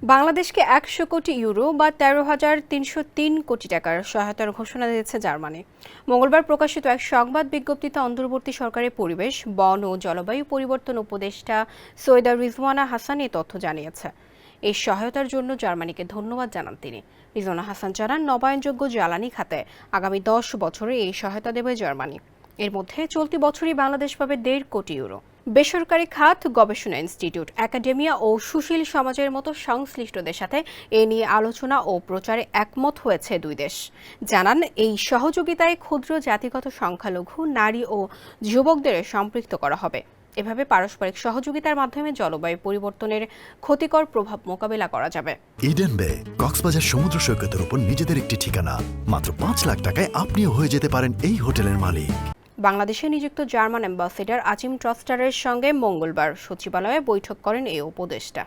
বাংলাদেশকে ১০০ কোটি ইউরো বা ১৩,৩০৩ কোটি টাকার সহায়তার ঘোষণা দিয়েছে জার্মানি। মঙ্গলবার প্রকাশিত এক সংবাদ বিজ্ঞপ্তিতে অন্তর্বর্তী সরকারের পরিবেশ, বন ও জলবায়ু পরিবর্তন উপদেষ্টা সৈয়দা রিজওয়ানা হাসান এ তথ্য জানিয়েছে। এই সহায়তার জন্য জার্মানিকে ধন্যবাদ জানান তিনি। রিজওয়ানা হাসান জানান, নবায়নযোগ্য জ্বালানি খাতে আগামী ১০ বছরে এই সহায়তা দেবে জার্মানি। এর মধ্যে চলতি বছরই বাংলাদেশ পাবে ১.৫ কোটি ইউরো। বেসরকারি খাত, গবেষণা ইনস্টিটিউট, একাডেমিয়া ও সুশীল সমাজের মতো সংশ্লিষ্টদের সাথে এ নিয়ে আলোচনা ও প্রচারে একমত হয়েছে দুই দেশ। জানান, এই সহযোগিতায় ক্ষুদ্র জাতিগত সংখ্যালঘু, নারী ও যুবকদের সম্পৃক্ত করা হবে। এভাবে পারস্পরিক সহযোগিতার মাধ্যমে জলবায়ু পরিবর্তনের ক্ষতিকর প্রভাব মোকাবেলা করা যাবে। ইডেন বে কক্সবাজার সমুদ্র সৈকতের উপর নিজেদের একটি ঠিকানা। মাত্র ৫ লাখ টাকায় আপনিও হয়ে যেতে পারেন এই হোটেলের মালিক। বাংলাদেশে নিযুক্ত জার্মান অ্যাম্বাসেডর আজিম ট্রস্টারের সঙ্গে মঙ্গলবার সচিবালয়ে বৈঠক করেন এই উপদেষ্টা।